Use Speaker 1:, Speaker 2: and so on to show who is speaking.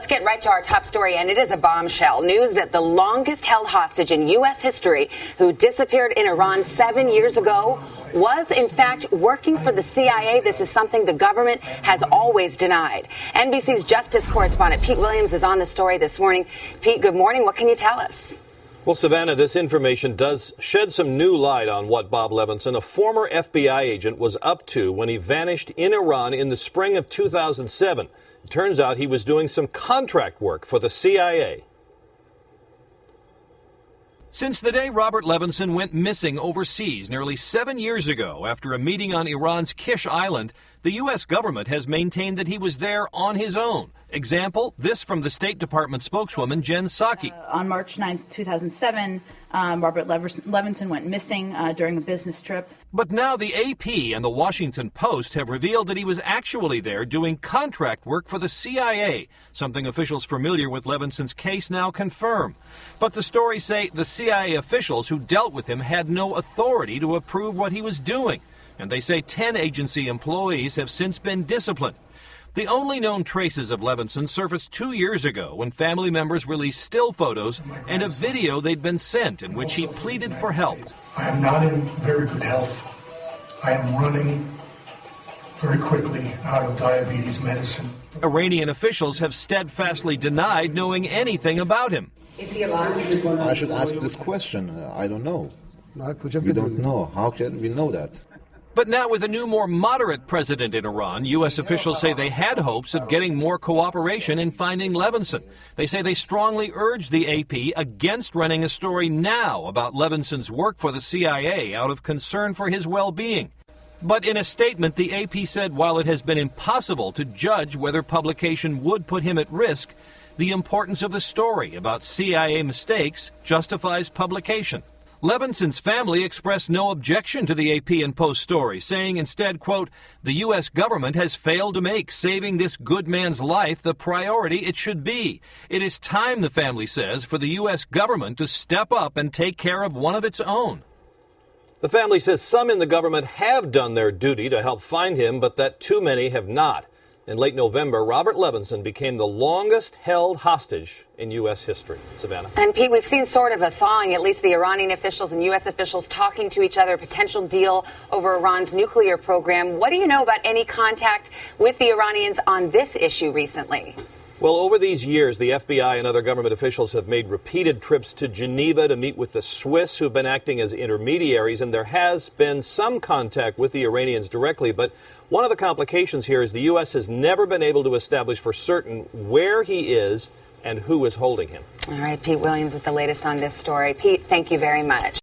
Speaker 1: let's get right to our top story, and it is a bombshell. News that the longest held hostage in U.S. history, who disappeared in Iran 7 years ago, was in fact working for the CIA. This is something the government has always denied. NBC's Justice correspondent Pete Williams is on the story this morning. Pete, good morning. What can you tell us?
Speaker 2: Well, Savannah, this information does shed some new light on what Bob Levinson, a former FBI agent, was up to when he vanished in Iran in the spring of 2007. It turns out he was doing some contract work for the CIA. Since the day Robert Levinson went missing overseas nearly 7 years ago after a meeting on Iran's Kish island, the U.S. government has maintained that he was there on his own. Example, this from the State Department spokeswoman Jen Psaki.
Speaker 3: On March 9, 2007, Robert Levinson went missing during a business trip.
Speaker 2: But now the AP and the Washington Post have revealed that he was actually there doing contract work for the CIA, something officials familiar with Levinson's case now confirm. But the stories say the CIA officials who dealt with him had no authority to approve what he was doing. And they say 10 agency employees have since been disciplined. The only known traces of Levinson surfaced 2 years ago when family members released still photos and a video they'd been sent in which he pleaded for help.
Speaker 4: I am not in very good health. I am running very quickly out of diabetes medicine.
Speaker 2: Iranian officials have steadfastly denied knowing anything about him.
Speaker 5: Is he alive?
Speaker 6: I should ask this question. I don't know. We don't know. How can we know that?
Speaker 2: But now with a new, more moderate president in Iran, U.S. officials say they had hopes of getting more cooperation in finding Levinson. They say they strongly urged the AP against running a story now about Levinson's work for the CIA out of concern for his well-being. But in a statement, the AP said while it has been impossible to judge whether publication would put him at risk, the importance of the story about CIA mistakes justifies publication. Levinson's family expressed no objection to the AP and Post story, saying instead, quote, the U.S. government has failed to make saving this good man's life the priority it should be. It is time, the family says, for the U.S. government to step up and take care of one of its own. The family says some in the government have done their duty to help find him, but that too many have not. In late November, Robert Levinson became the longest held hostage in U.S. history. Savannah.
Speaker 1: And Pete, we've seen sort of a thawing, at least the Iranian officials and U.S. officials talking to each other, a potential deal over Iran's nuclear program. What do you know about any contact with the Iranians on this issue recently?
Speaker 2: Well, over these years, the FBI and other government officials have made repeated trips to Geneva to meet with the Swiss, who've been acting as intermediaries, and there has been some contact with the Iranians directly. But one of the complications here is the U.S. has never been able to establish for certain where he is and who is holding him.
Speaker 1: All right, Pete Williams with the latest on this story. Pete, thank you very much.